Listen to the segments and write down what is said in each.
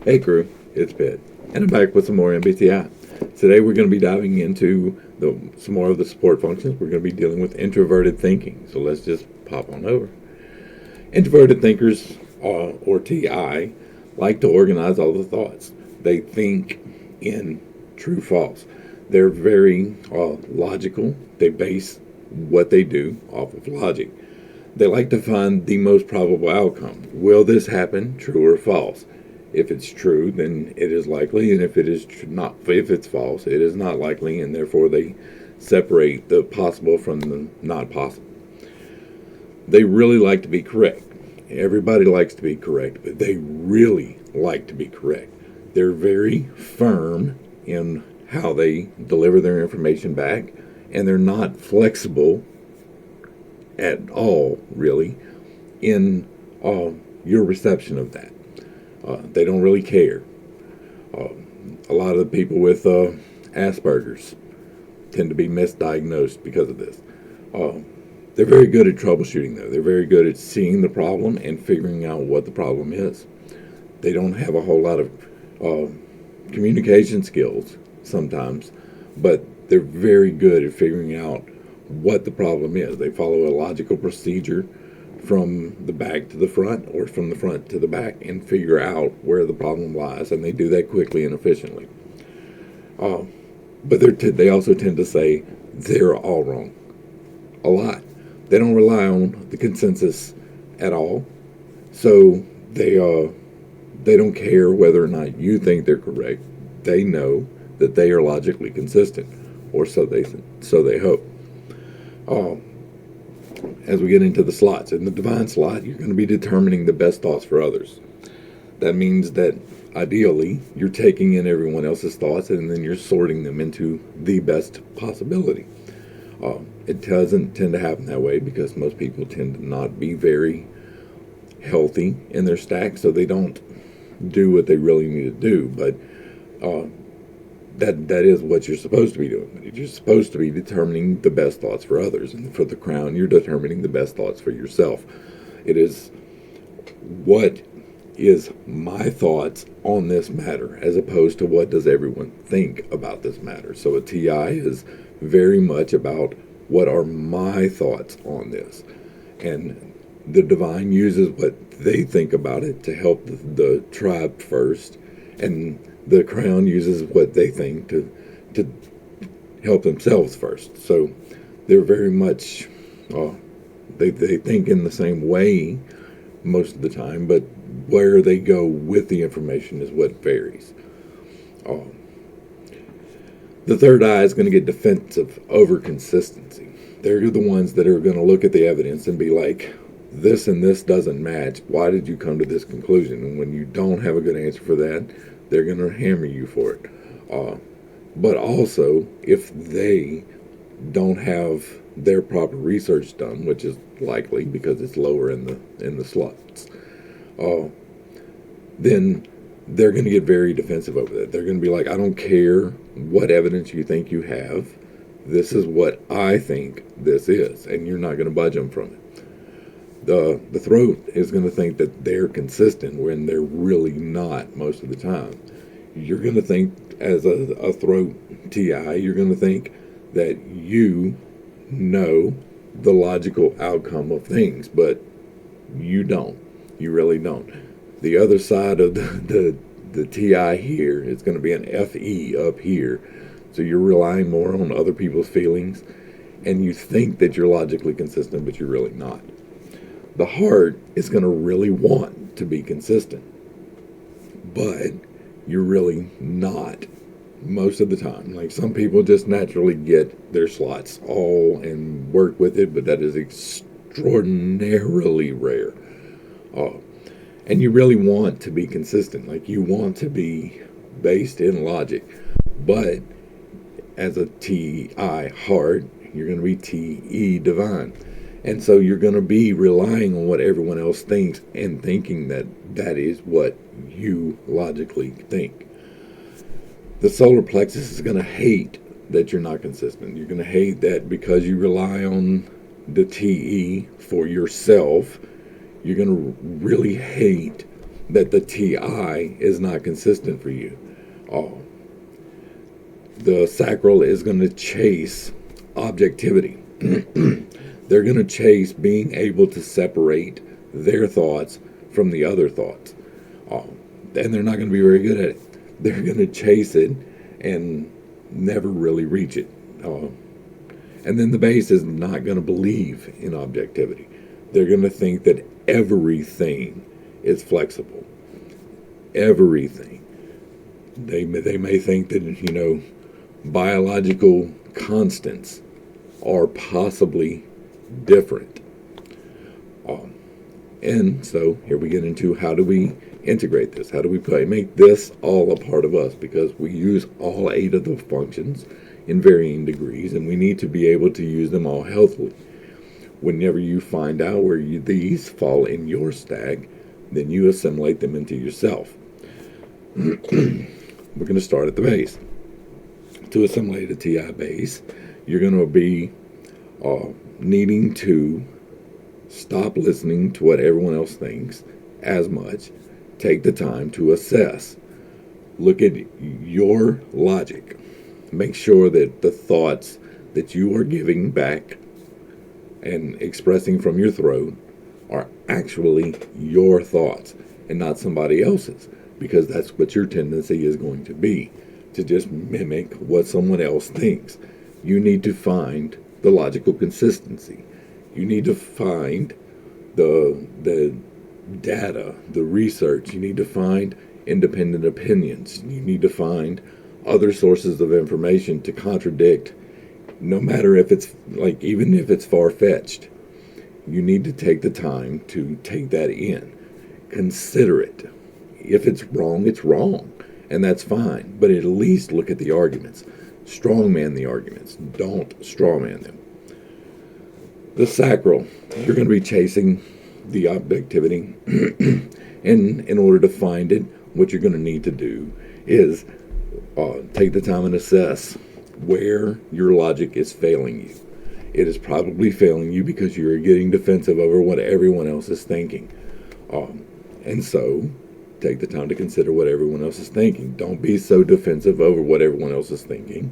Hey crew, it's Pitt, and I'm back with some more MBTI. Today we're going to be diving into some more of the support functions. We're going to be dealing with introverted thinking. So let's just pop on over. Introverted thinkers, or TI, like to organize all the thoughts. They think in true-false. They're very logical. They base what they do off of logic. They like to find the most probable outcome. Will this happen, true or false? If it's true, then it is likely, and if it is not, if it's false, it is not likely, and therefore they separate the possible from the not possible. They really like to be correct. Everybody likes to be correct, but they really like to be correct. They're very firm in how they deliver their information back, and they're not flexible at all, really, in your reception of that. They don't really care. A lot of the people with Asperger's tend to be misdiagnosed because of this. They're very good at troubleshooting, though. They're very good at seeing the problem and figuring out what the problem is. They don't have a whole lot of communication skills sometimes, but they're very good at figuring out what the problem is. They follow a logical procedure from the back to the front or from the front to the back and figure out where the problem lies, and they do that quickly and efficiently. But they also tend to say they're all wrong a lot. They don't rely on the consensus at all, so they don't care whether or not you think they're correct. They know that they are logically consistent, or so they hope. As we get into the slots, in the divine slot, you're going to be determining the best thoughts for others. That means that ideally you're taking in everyone else's thoughts and then you're sorting them into the best possibility. It doesn't tend to happen that way because most people tend to not be very healthy in their stack, so they don't do what they really need to do. But that is what you're supposed to be doing. You're supposed to be determining the best thoughts for others, and for the crown, you're determining the best thoughts for yourself. It is what is my thoughts on this matter, as opposed to what does everyone think about this matter. So a TI is very much about what are my thoughts on this, and the divine uses what they think about it to help the tribe first, and the crown uses what they think to help themselves first. So they're very much they think in the same way most of the time, but where they go with the information is what varies. The third eye is going to get defensive over consistency. They're the ones that are going to look at the evidence and be like, this and this doesn't match. Why did you come to this conclusion? And when you don't have a good answer for that, they're going to hammer you for it. But also, if they don't have their proper research done, which is likely because it's lower in the slots, then they're going to get very defensive over that. They're going to be like, I don't care what evidence you think you have. This is what I think this is, and you're not going to budge them from it. The throat is going to think that they're consistent when they're really not most of the time. You're going to think, as a throat TI, you're going to think that you know the logical outcome of things, but you don't. You really don't. The other side of the TI here is going to be an FE up here. So you're relying more on other people's feelings, and you think that you're logically consistent, but you're really not. The heart is going to really want to be consistent, but you're really not most of the time. Like, some people just naturally get their slots all and work with it, but that is extraordinarily rare. And you really want to be consistent. Like, you want to be based in logic, but as a TI heart, you're going to be TE divine. And so you're going to be relying on what everyone else thinks and thinking that that is what you logically think. The solar plexus is going to hate that you're not consistent. You're going to hate that because you rely on the TE for yourself. You're going to really hate that the TI is not consistent for you. The sacral is going to chase objectivity. They're going to chase being able to separate their thoughts from the other thoughts. And they're not going to be very good at it. They're going to chase it and never really reach it. And then the base is not going to believe in objectivity. They're going to think that everything is flexible. Everything. They may think that, biological constants are possibly different. And so here we get into how do we integrate this? How do we make this all a part of us? Because we use all 8 of the functions in varying degrees, and we need to be able to use them all healthily. Whenever you find out where these fall in your stack, then you assimilate them into yourself. We're going to start at the base. To assimilate a TI base, you're going to be needing to stop listening to what everyone else thinks as much. Take the time to assess. Look at your logic. Make sure that the thoughts that you are giving back and expressing from your throat are actually your thoughts and not somebody else's, because that's what your tendency is going to be, to just mimic what someone else thinks. You need to find the logical consistency. You need to find the data, the research. You need to find independent opinions. You need to find other sources of information to contradict, no matter if it's even if it's far-fetched. You need to take the time to take that in. Consider it. If it's wrong, it's wrong, and that's fine. But at least look at the arguments. Strongman the arguments. Don't strawman them. The sacral, you're going to be chasing the objectivity. And in order to find it, what you're going to need to do is take the time and assess where your logic is failing you. It is probably failing you because you're getting defensive over what everyone else is thinking. And so, take the time to consider what everyone else is thinking. Don't be so defensive over what everyone else is thinking.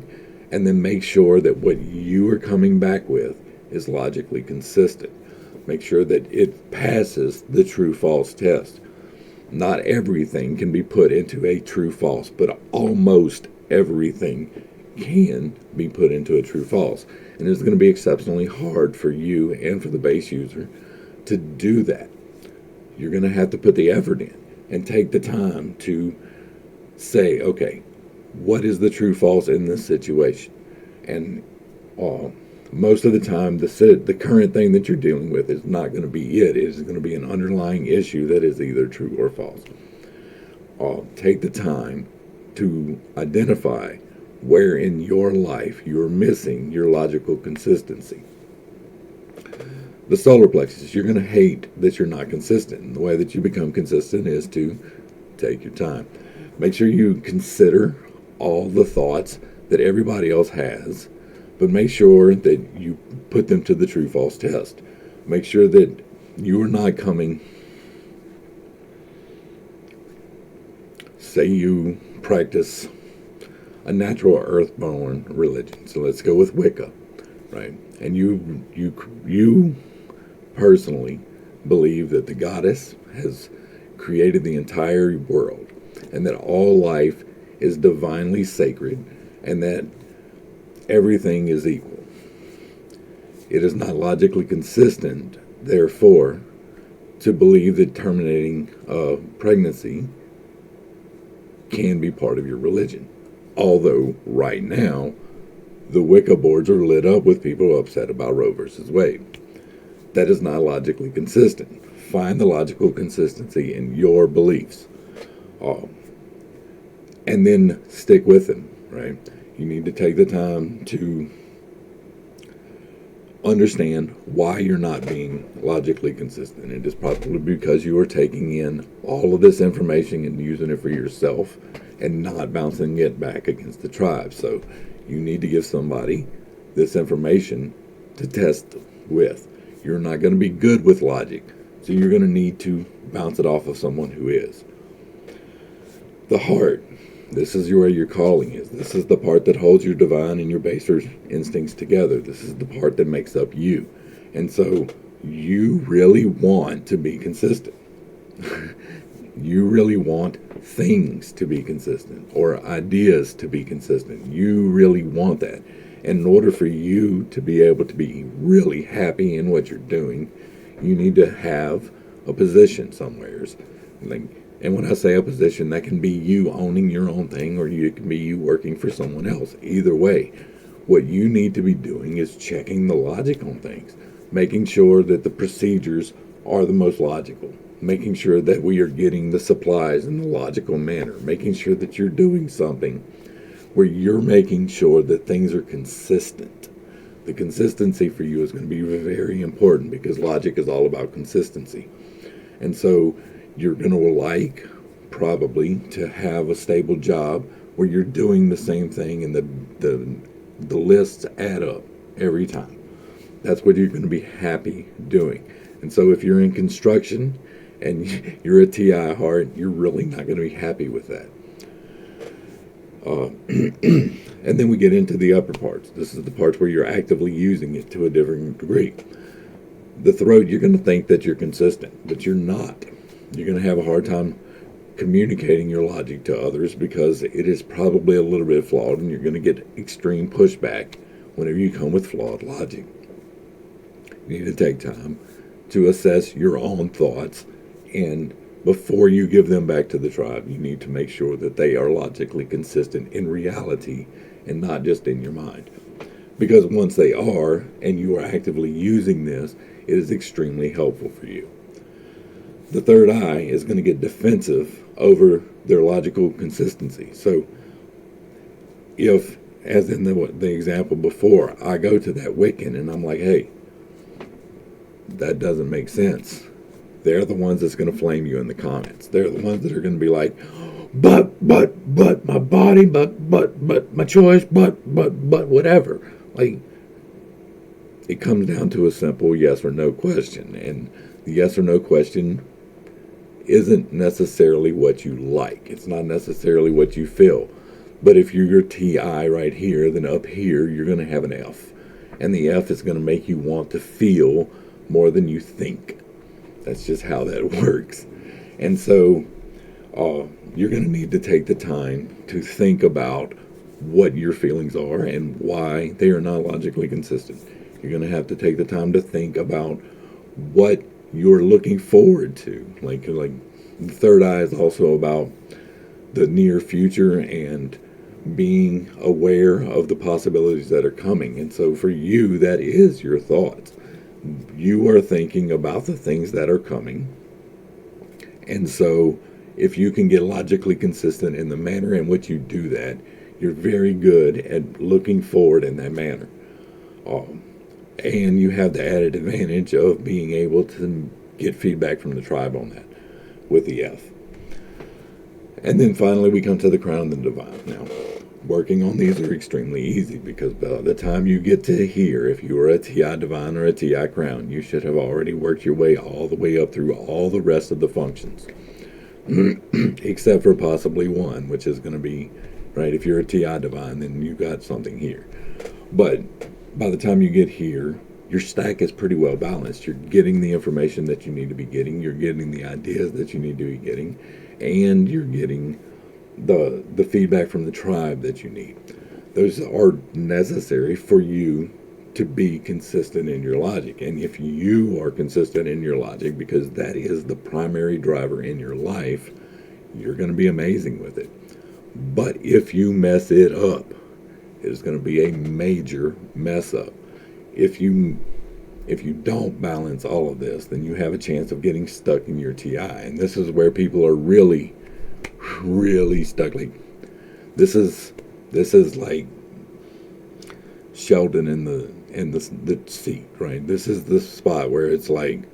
And then make sure that what you are coming back with is logically consistent. Make sure that it passes the true-false test. Not everything can be put into a true-false, but almost everything can be put into a true-false. And it's going to be exceptionally hard for you and for the base user to do that. You're going to have to put the effort in and take the time to say, okay, what is the true-false in this situation? And most of the time, the current thing that you're dealing with is not going to be it. It is going to be an underlying issue that is either true or false. Take the time to identify where in your life you're missing your logical consistency. The solar plexus, you're going to hate that you're not consistent. And the way that you become consistent is to take your time. Make sure you consider all the thoughts that everybody else has, but make sure that you put them to the true-false test. Make sure that you are not coming, say you practice a natural earth-born religion. So let's go with Wicca, right? And you personally believe that the goddess has created the entire world and that all life is divinely sacred and that everything is equal. It is not logically consistent, therefore, to believe that terminating a pregnancy can be part of your religion. Although, right now, the Wicca boards are lit up with people upset about Roe versus Wade. That is not logically consistent. Find the logical consistency in your beliefs. And then stick with them, right? You need to take the time to understand why you're not being logically consistent. It is probably because you are taking in all of this information and using it for yourself and not bouncing it back against the tribe. So you need to give somebody this information to test with. You're not going to be good with logic, So you're going to need to bounce it off of someone who is. The heart. This is where your calling is. This is the part that holds your divine and your baser instincts together. This is the part that makes up you. And so you really want to be consistent. You really want things to be consistent or ideas to be consistent. You really want that. And in order for you to be able to be really happy in what you're doing, you need to have a position somewheres. And when I say a position, that can be you owning your own thing, or it can be you working for someone else. Either way, what you need to be doing is checking the logic on things, making sure that the procedures are the most logical, making sure that we are getting the supplies in the logical manner, making sure that you're doing something where you're making sure that things are consistent. The consistency for you is going to be very important because logic is all about consistency. And so you're going to like probably to have a stable job where you're doing the same thing and the lists add up every time. That's what you're going to be happy doing. And so if you're in construction and you're a TI heart, you're really not going to be happy with that. And then we get into the upper parts. This is the parts where you're actively using it to a different degree. The throat, you're going to think that you're consistent, but you're not. You're going to have a hard time communicating your logic to others because it is probably a little bit flawed, and you're going to get extreme pushback whenever you come with flawed logic. You need to take time to assess your own thoughts, and before you give them back to the tribe, you need to make sure that they are logically consistent in reality and not just in your mind. Because once they are, and you are actively using this, it is extremely helpful for you. The third eye is going to get defensive over their logical consistency. So if, as in the example before, I go to that Wiccan and I'm like, hey, that doesn't make sense. They're the ones that's going to flame you in the comments. They're the ones that are going to be like, but, my body, but, my choice, but, whatever. Like, it comes down to a simple yes or no question. And the yes or no question isn't necessarily what you like. It's not necessarily what you feel. But if you're your TI right here, then up here, you're going to have an F. And the F is going to make you want to feel more than you think. That's just how that works. And so you're going to need to take the time to think about what your feelings are and why they are not logically consistent. You're going to have to take the time to think about what you're looking forward to. Like the third eye is also about the near future and being aware of the possibilities that are coming. And so for you, that is your thoughts. You are thinking about the things that are coming. And so if you can get logically consistent in the manner in which you do that, you're very good at looking forward in that manner. And you have the added advantage of being able to get feedback from the tribe on that with the F. And then finally we come to the crown and the divine. Now, working on these are extremely easy because by the time you get to here, if you are a TI divine or a TI crown, you should have already worked your way all the way up through all the rest of the functions. Except for possibly one, which is going to be, right, if you're a TI divine, then you got something here. But by the time you get here, your stack is pretty well balanced. You're getting the information that you need to be getting. You're getting the ideas that you need to be getting. And you're getting the feedback from the tribe that you need. Those are necessary for you to be consistent in your logic. And if you are consistent in your logic, because that is the primary driver in your life, you're going to be amazing with it. But if you mess it up, it is going to be a major mess up. If you don't balance all of this, then you have a chance of getting stuck in your TI. And this is where people are really, really stuck. Like this is like Sheldon in the seat, right? This is the spot where it's like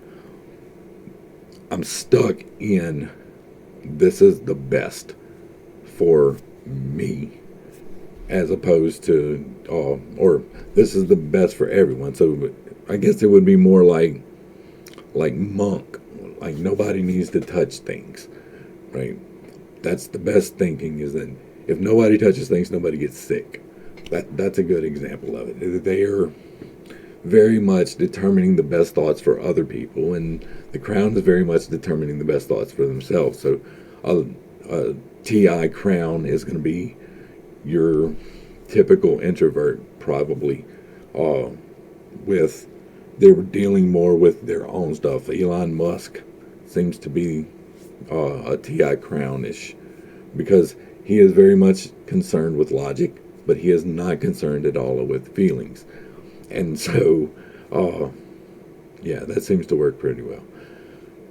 I'm stuck in this is the best for me, as opposed to or this is the best for everyone. So I guess it would be more like monk. Like, nobody needs to touch things, right? That's the best thinking, is that if nobody touches things, nobody gets sick. That's a good example of it. They are very much determining the best thoughts for other people, and the crown is very much determining the best thoughts for themselves. So a TI crown is going to be your typical introvert, probably, with they're dealing more with their own stuff. Elon Musk seems to be a TI crownish, because he is very much concerned with logic, but he is not concerned at all with feelings. And so, yeah, that seems to work pretty well.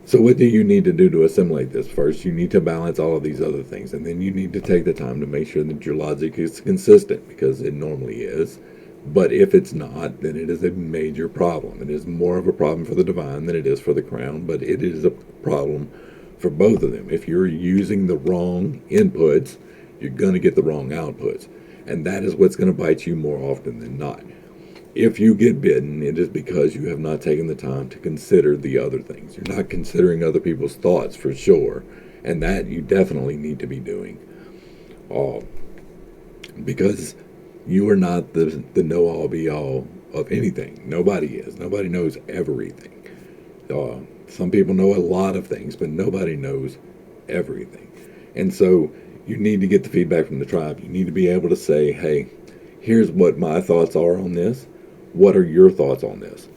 So what do you need to do to assimilate this? First, you need to balance all of these other things, and then you need to take the time to make sure that your logic is consistent, because it normally is. But if it's not, then it is a major problem. It is more of a problem for the divine than it is for the crown, but it is a problem for both of them. If you're using the wrong inputs, you're going to get the wrong outputs. And that is what's going to bite you more often than not. If you get bitten, it is because you have not taken the time to consider the other things. You're not considering other people's thoughts, for sure, and that you definitely need to be doing. Because you are not the know-all, be-all of anything. Nobody is. Nobody knows everything. Some people know a lot of things, but nobody knows everything. And so you need to get the feedback from the tribe. You need to be able to say, hey, here's what my thoughts are on this. What are your thoughts on this?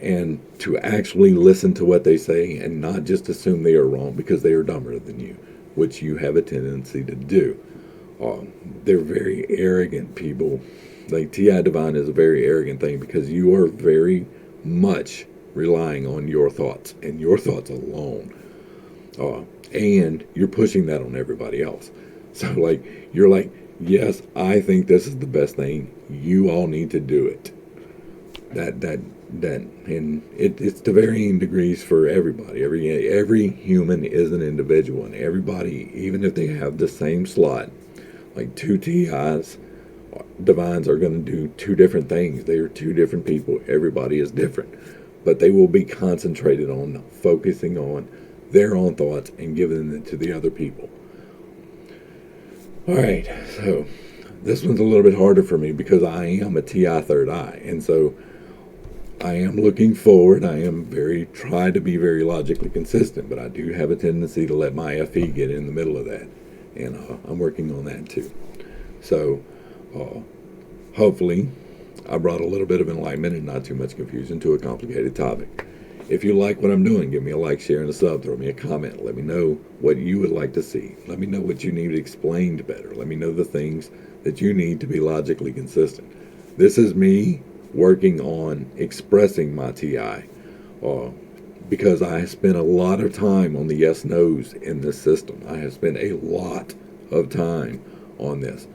And to actually listen to what they say and not just assume they are wrong because they are dumber than you, which you have a tendency to do. They're very arrogant people. Like, TI Divine is a very arrogant thing, because you are very much relying on your thoughts and your thoughts alone. And you're pushing that on everybody else. So, like, you're like, yes, I think this is the best thing. You all need to do it. And it's to varying degrees for everybody. Every human is an individual, and everybody, even if they have the same slot, like two TIs, divines are going to do two different things. They are two different people. Everybody is different, but they will be concentrated on focusing on their own thoughts and giving it to the other people. All right, so this one's a little bit harder for me because I am a TI third eye, and so I am looking forward. I am try to be very logically consistent, but I do have a tendency to let my FE get in the middle of that, and I'm working on that too. So hopefully I brought a little bit of enlightenment and not too much confusion to a complicated topic. If you like what I'm doing, give me a like, share, and a sub. Throw me a comment. Let me know what you would like to see. Let me know what you need explained better. Let me know the things that you need to be logically consistent. This is me working on expressing my TI, because I have spent a lot of time on the yes-nos in this system. I have spent a lot of time on this,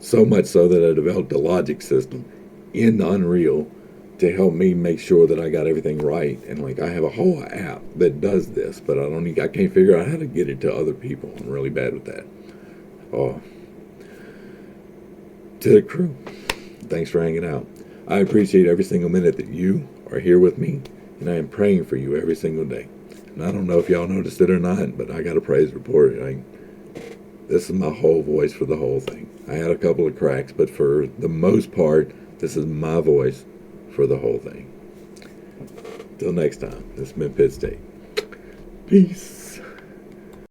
so much so that I developed a logic system in Unreal to help me make sure that I got everything right. And like, I have a whole app that does this, but I can't figure out how to get it to other people. I'm really bad with that. To the crew, thanks for hanging out. I appreciate every single minute that you are here with me, and I am praying for you every single day. And I don't know if y'all noticed it or not, but I got a praise report. This is my whole voice for the whole thing. I had a couple of cracks, but for the most part, this is my voice for the whole thing. Till next time, this has been pittstake. Peace.